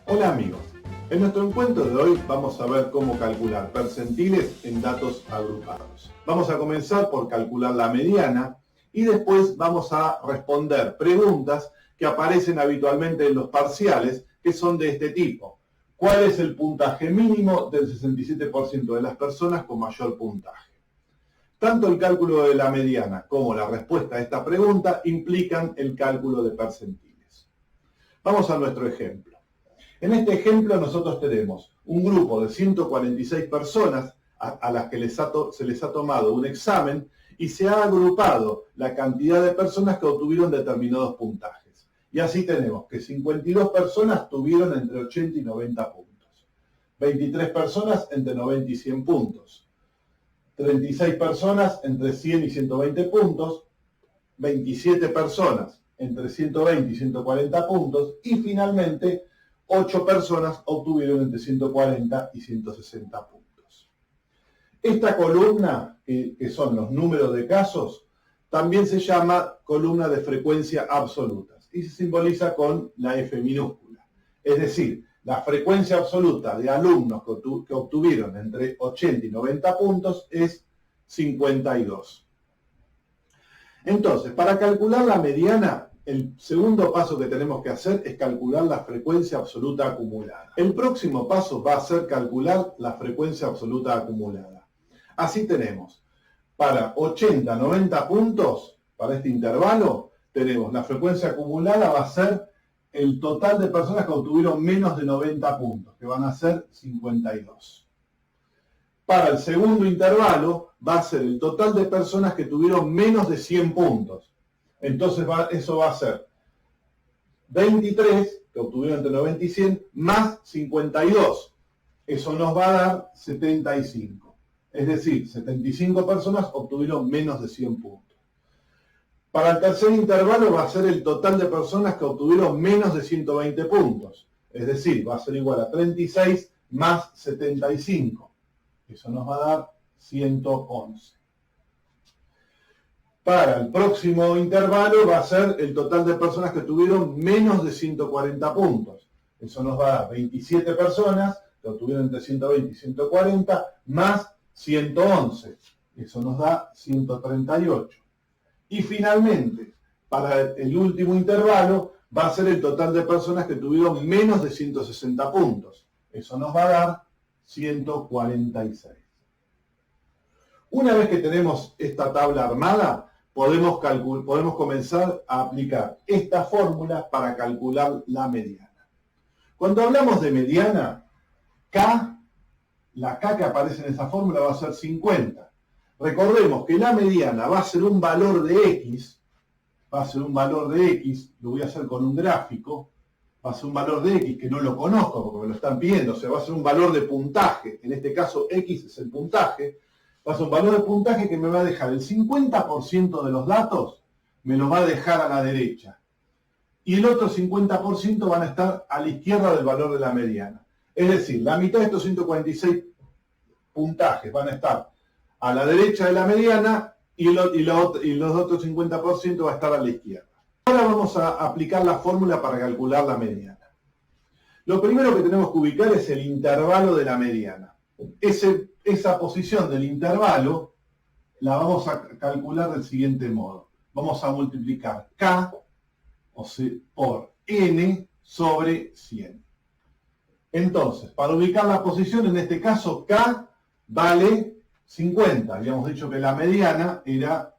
Hola amigos, en nuestro encuentro de hoy vamos a ver cómo calcular percentiles en datos agrupados. Vamos a comenzar por calcular la mediana y después vamos a responder preguntas que aparecen habitualmente en los parciales que son de este tipo. ¿Cuál es el puntaje mínimo del 67% de las personas con mayor puntaje? Tanto el cálculo de la mediana como la respuesta a esta pregunta implican el cálculo de percentiles. Vamos a nuestro ejemplo. En este ejemplo nosotros tenemos un grupo de 146 personas a las que se les ha tomado un examen y se ha agrupado la cantidad de personas que obtuvieron determinados puntajes. Y así tenemos que 52 personas tuvieron entre 80 y 90 puntos, 23 personas entre 90 y 100 puntos, 36 personas entre 100 y 120 puntos, 27 personas entre 120 y 140 puntos y finalmente 8 personas obtuvieron entre 140 y 160 puntos. Esta columna, que son los números de casos, también se llama columna de frecuencia absolutas y se simboliza con la F minúscula. Es decir, la frecuencia absoluta de alumnos que obtuvieron entre 80 y 90 puntos es 52. Entonces, para calcular la mediana, el segundo paso que tenemos que hacer es calcular la frecuencia absoluta acumulada. El próximo paso va a ser calcular la frecuencia absoluta acumulada. Así tenemos, para 80-90 puntos, para este intervalo, tenemos la frecuencia acumulada va a ser el total de personas que obtuvieron menos de 90 puntos, que van a ser 52. Para el segundo intervalo va a ser el total de personas que tuvieron menos de 100 puntos. Entonces eso va a ser 23, que obtuvieron entre 90 y 100, más 52. Eso nos va a dar 75. Es decir, 75 personas obtuvieron menos de 100 puntos. Para el tercer intervalo va a ser el total de personas que obtuvieron menos de 120 puntos. Es decir, va a ser igual a 36 más 75. Eso nos va a dar 111. Para el próximo intervalo va a ser el total de personas que tuvieron menos de 140 puntos. Eso nos va a dar 27 personas que obtuvieron entre 120 y 140 más 111. Eso nos da 138. Y finalmente, para el último intervalo va a ser el total de personas que tuvieron menos de 160 puntos. Eso nos va a dar 146. Una vez que tenemos esta tabla armada, podemos comenzar a aplicar esta fórmula para calcular la mediana. Cuando hablamos de mediana, la K que aparece en esa fórmula va a ser 50. Recordemos que la mediana va a ser un valor de X, lo voy a hacer con un gráfico, va a ser un valor de X que no lo conozco porque me lo están pidiendo, o sea, va a ser un valor de puntaje, en este caso X es el puntaje, va a ser un valor de puntaje que me va a dejar el 50% de los datos, me los va a dejar a la derecha. Y el otro 50% van a estar a la izquierda del valor de la mediana. Es decir, la mitad de estos 146 puntajes van a estar a la derecha de la mediana y los otros 50% va a estar a la izquierda. Ahora vamos a aplicar la fórmula para calcular la mediana. Lo primero que tenemos que ubicar es el intervalo de la mediana. Esa posición del intervalo la vamos a calcular del siguiente modo. Vamos a multiplicar K por N sobre 100. Entonces, para ubicar la posición, en este caso K vale 50. Habíamos dicho que la mediana era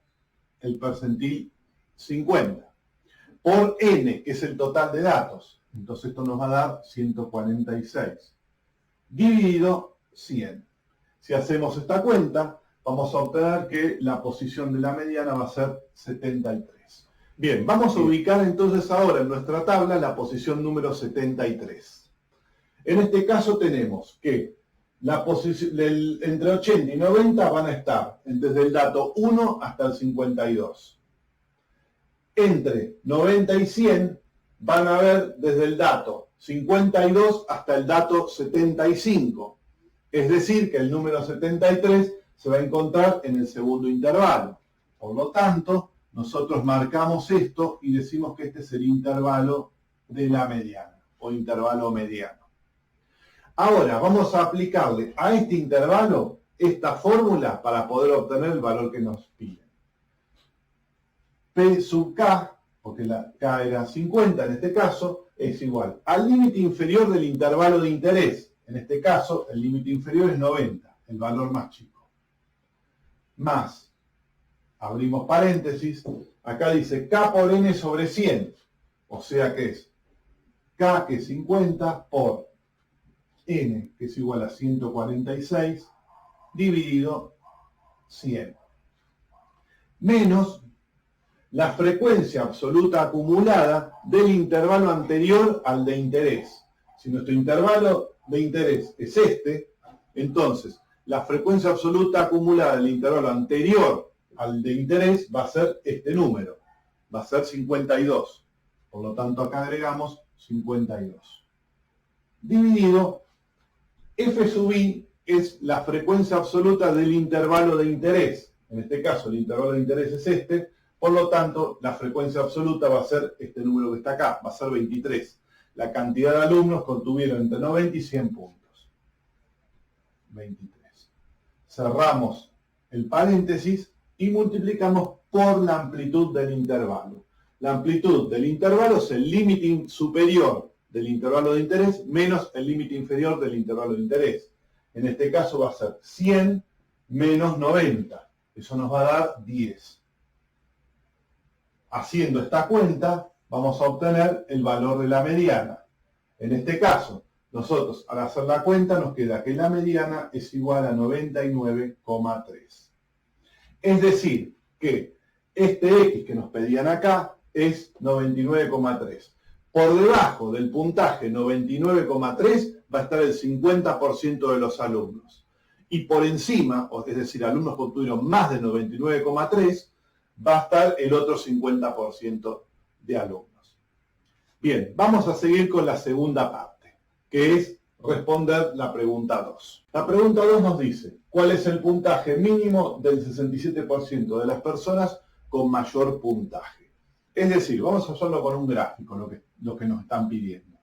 el percentil 50. Por N, que es el total de datos. Entonces esto nos va a dar 146. Dividido 100. Si hacemos esta cuenta, vamos a obtener que la posición de la mediana va a ser 73. Bien, vamos a ubicar entonces ahora en nuestra tabla la posición número 73. En este caso tenemos que la posición entre 80 y 90 van a estar desde el dato 1 hasta el 52. Entre 90 y 100 van a ver desde el dato 52 hasta el dato 75. Es decir, que el número 73 se va a encontrar en el segundo intervalo. Por lo tanto, nosotros marcamos esto y decimos que este es el intervalo de la mediana. o intervalo mediano. Ahora vamos a aplicarle a este intervalo esta fórmula para poder obtener el valor que nos piden. P sub K, porque la K era 50 en este caso, es igual al límite inferior del intervalo de interés. En este caso, el límite inferior es 90, el valor más chico. Más, abrimos paréntesis, acá dice K por N sobre 100. O sea que es K, que es 50, por N, que es igual a 146, dividido 100. Menos la frecuencia absoluta acumulada del intervalo anterior al de interés. Si nuestro intervalo de interés es este, entonces la frecuencia absoluta acumulada del intervalo anterior al de interés va a ser este número, va a ser 52. Por lo tanto, acá agregamos 52. Dividido, F sub I es la frecuencia absoluta del intervalo de interés. En este caso, el intervalo de interés es este. Por lo tanto, la frecuencia absoluta va a ser este número que está acá, va a ser 23. La cantidad de alumnos contuvieron entre 90 y 100 puntos. 23. Cerramos el paréntesis y multiplicamos por la amplitud del intervalo. La amplitud del intervalo es el límite superior del intervalo de interés menos el límite inferior del intervalo de interés. En este caso va a ser 100 menos 90. Eso nos va a dar 10. Haciendo esta cuenta, vamos a obtener el valor de la mediana. En este caso, nosotros al hacer la cuenta nos queda que la mediana es igual a 99,3. Es decir, que este X que nos pedían acá es 99,3. Por debajo del puntaje 99,3 va a estar el 50% de los alumnos. Y por encima, es decir, alumnos que obtuvieron más de 99,3, va a estar el otro 50% de alumnos. Bien, vamos a seguir con la segunda parte, que es responder la pregunta 2. La pregunta 2 nos dice, ¿cuál es el puntaje mínimo del 67% de las personas con mayor puntaje? Es decir, vamos a hacerlo con un gráfico, lo que nos están pidiendo.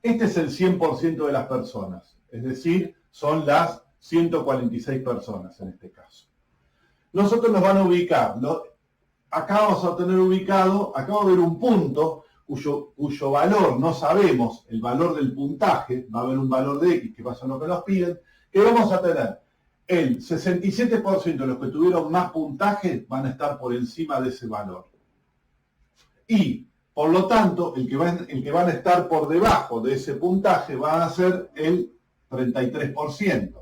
Este es el 100% de las personas, es decir, son las 146 personas en este caso. Nosotros nos van a ubicar, acá vamos a tener ubicado, acá va a haber un punto cuyo valor no sabemos, el valor del puntaje, va a haber un valor de X, que pasa lo que nos piden, que vamos a tener el 67% de los que tuvieron más puntaje van a estar por encima de ese valor. Y, por lo tanto, el que van a estar por debajo de ese puntaje van a ser el 33%.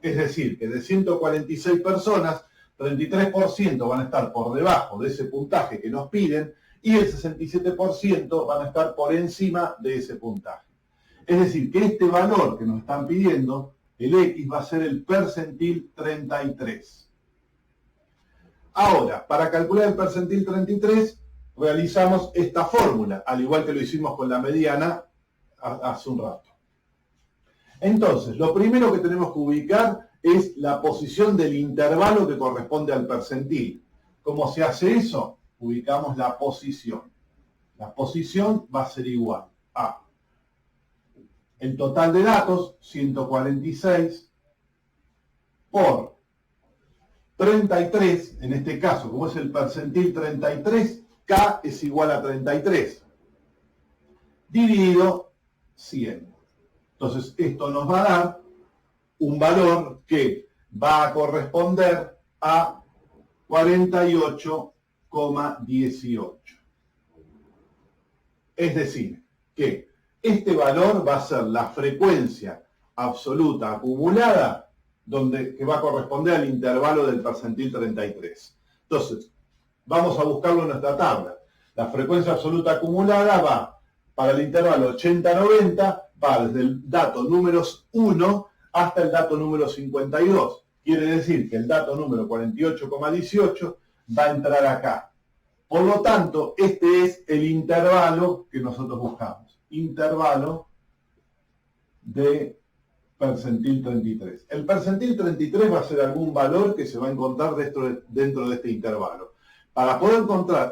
Es decir, que de 146 personas, 33% van a estar por debajo de ese puntaje que nos piden y el 67% van a estar por encima de ese puntaje. Es decir, que este valor que nos están pidiendo, el X, va a ser el percentil 33. Ahora, para calcular el percentil 33, realizamos esta fórmula, al igual que lo hicimos con la mediana hace un rato. Entonces, lo primero que tenemos que ubicar es la posición del intervalo que corresponde al percentil. ¿Cómo se hace eso? Ubicamos la posición. La posición va a ser igual a el total de datos, 146, por 33, en este caso, como es el percentil 33, K es igual a 33, dividido 100. Entonces, esto nos va a dar un valor que va a corresponder a 48,18. Es decir, que este valor va a ser la frecuencia absoluta acumulada que va a corresponder al intervalo del percentil 33. Entonces, vamos a buscarlo en nuestra tabla. La frecuencia absoluta acumulada va para el intervalo 80-90, va desde el dato número 1 hasta el dato número 52. Quiere decir que el dato número 48,18 va a entrar acá. Por lo tanto, este es el intervalo que nosotros buscamos. Intervalo de percentil 33. El percentil 33 va a ser algún valor que se va a encontrar dentro de este intervalo. Para poder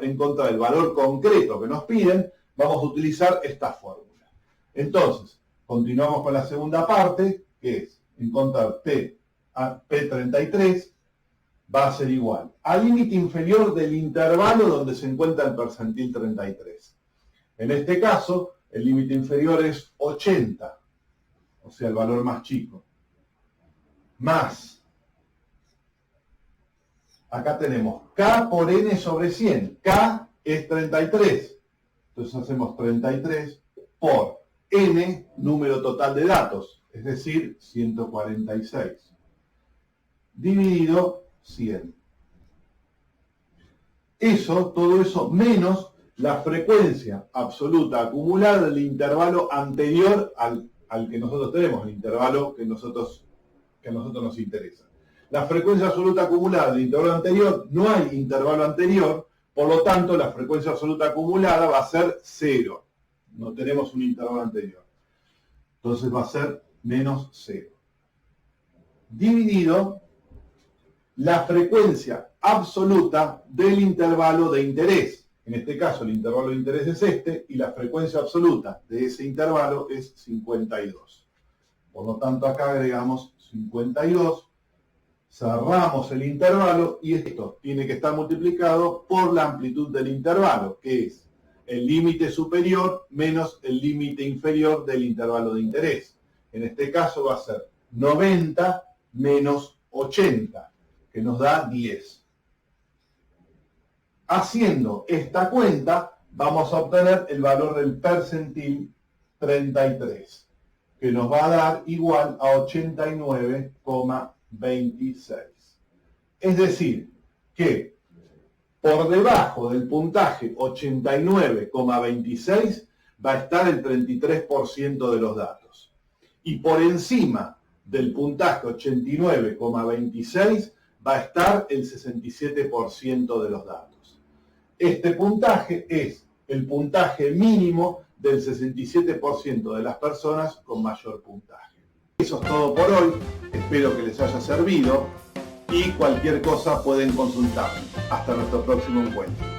encontrar el valor concreto que nos piden, vamos a utilizar esta fórmula. Entonces, continuamos con la segunda parte, que es encontrar P33 va a ser igual al límite inferior del intervalo donde se encuentra el percentil 33. En este caso, el límite inferior es 80, o sea, el valor más chico, más, acá tenemos K por N sobre 100, K es 33, entonces hacemos 33 por N, número total de datos, es decir, 146, dividido 100. Todo eso menos la frecuencia absoluta acumulada del intervalo anterior al que nosotros tenemos, el intervalo que a nosotros nos interesa. La frecuencia absoluta acumulada del intervalo anterior, no hay intervalo anterior, por lo tanto la frecuencia absoluta acumulada va a ser 0. No tenemos un intervalo anterior. Entonces va a ser menos 0. Dividido la frecuencia absoluta del intervalo de interés. En este caso el intervalo de interés es este y la frecuencia absoluta de ese intervalo es 52. Por lo tanto acá agregamos 52, cerramos el intervalo y esto tiene que estar multiplicado por la amplitud del intervalo, que es el límite superior menos el límite inferior del intervalo de interés. En este caso va a ser 90 menos 80, que nos da 10. Haciendo esta cuenta, vamos a obtener el valor del percentil 33, que nos va a dar igual a 89,26. Es decir, que por debajo del puntaje 89,26 va a estar el 33% de los datos. Y por encima del puntaje 89,26 va a estar el 67% de los datos. Este puntaje es el puntaje mínimo del 67% de las personas con mayor puntaje. Eso es todo por hoy, espero que les haya servido y cualquier cosa pueden consultarme. Hasta nuestro próximo encuentro.